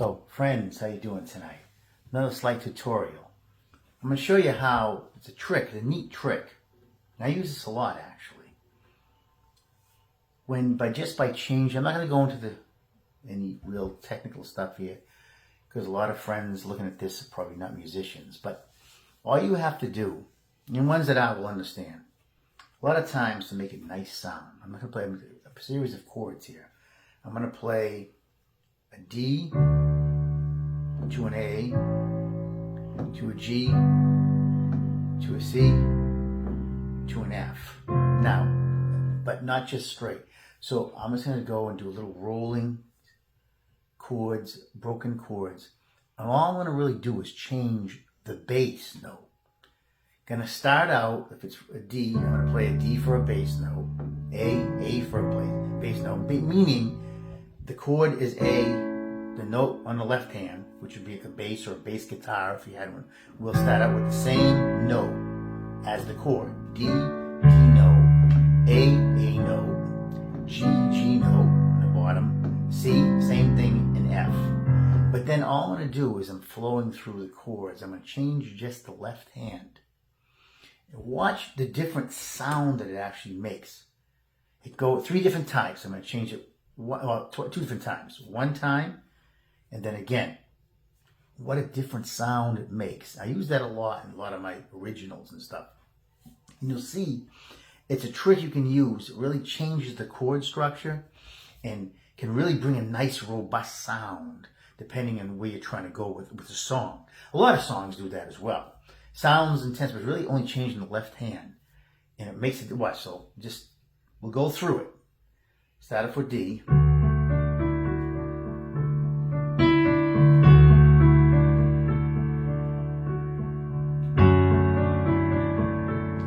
So friends, how you doing tonight? Another slight tutorial. I'm going to show you how, it's a trick, a neat trick. And I use this a lot actually. Just by changing, I'm not going to go into any real technical stuff here, because a lot of friends looking at this are probably not musicians, but all you have to do, and ones that I will understand, a lot of times to make a nice sound, I'm going to play a series of chords here. I'm going to play a D to an A to a G to a C to an F. Now, but not just straight. So I'm just going to go and do a little rolling chords, broken chords. And all I'm going to really do is change the bass note. Going to start out, if it's a D, I'm going to play a D for a bass note, A for a bass note, meaning the chord is A, the note on the left hand, which would be like a bass or a bass guitar if you had one. We'll start out with the same note as the chord. D, D note, A note, G note on the bottom, C, same thing in F. But then all I'm going to do is I'm flowing through the chords. I'm going to change just the left hand. And watch the different sound that it actually makes. It goes 3 different times. I'm going to change it 2 different times. One time, and then again. What a different sound it makes. I use that a lot in a lot of my originals and stuff. And you'll see it's a trick you can use. It really changes the chord structure and can really bring a nice robust sound depending on where you're trying to go with the song. A lot of songs do that as well. Sounds intense, but really only changing the left hand. And it makes it what? So we'll go through it. Start it for D.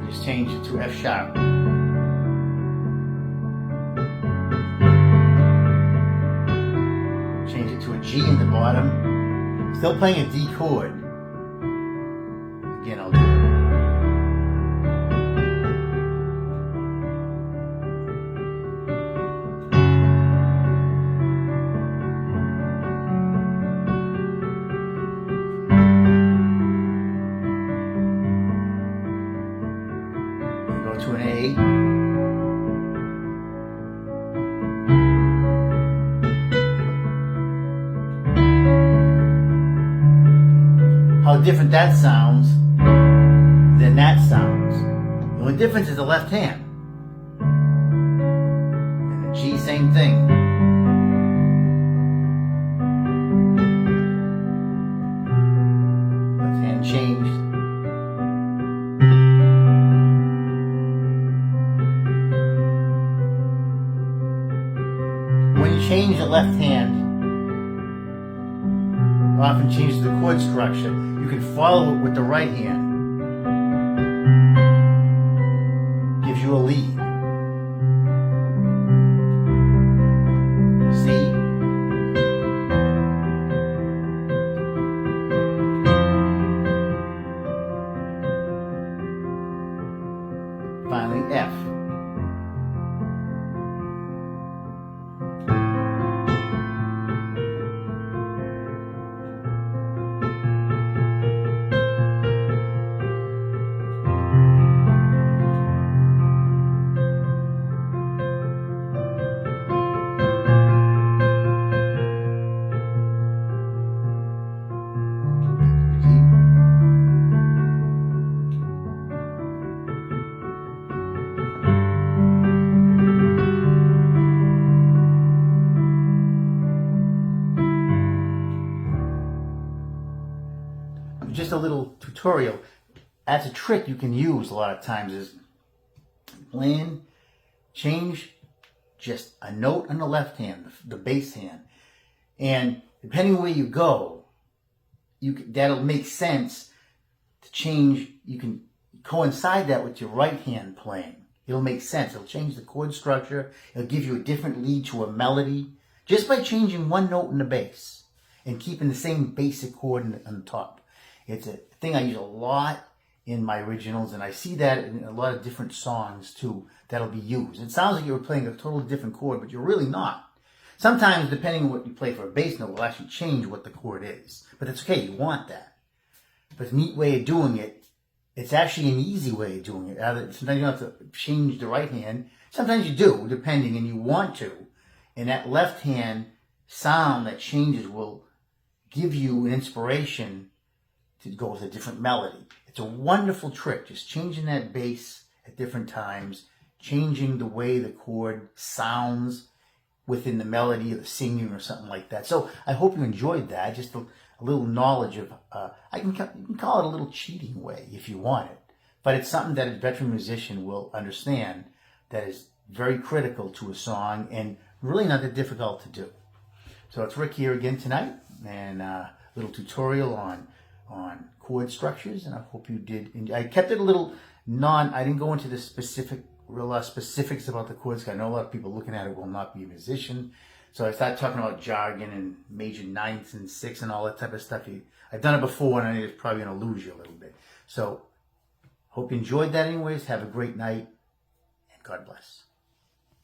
Just change it to F sharp. Change it to a G in the bottom. Still playing a D chord. Again, I'll do it. Go to an A. How different that sounds than that sounds. The only difference is the left hand. And the G, same thing. Left hand changed. When you change the left hand, it often changes the chord structure. You can follow it with the right hand. Gives you a lead. C. Finally, F. Just a little tutorial. That's a trick you can use a lot of times, is playing, change just a note on the left hand, the bass hand. And depending where you go, that'll make sense to change. You can coincide that with your right hand playing. It'll make sense. It'll change the chord structure. It'll give you a different lead to a melody just by changing one note in the bass and keeping the same basic chord on the top. It's a thing I use a lot in my originals, and I see that in a lot of different songs too that'll be used. It sounds like you're playing a totally different chord, but you're really not. Sometimes, depending on what you play for a bass note, will actually change what the chord is. But that's okay, you want that. But a neat way of doing it, it's actually an easy way of doing it. Sometimes you don't have to change the right hand. Sometimes you do, depending, and you want to. And that left hand sound that changes will give you an inspiration to go with a different melody. It's a wonderful trick, just changing that bass at different times, changing the way the chord sounds within the melody of the singing or something like that. So I hope you enjoyed that. Just a little knowledge of, you can call it a little cheating way if you want it. But it's something that a veteran musician will understand that is very critical to a song and really not that difficult to do. So it's Rick here again tonight, and a little tutorial on chord structures, and I hope you did. I kept it a little I didn't go into the specifics about the chords, because I know a lot of people looking at it will not be a musician. So I started talking about jargon and major ninths and sixths and all that type of stuff. I've done it before, and it's probably going to lose you a little bit. So hope you enjoyed that anyways. Have a great night, and God bless.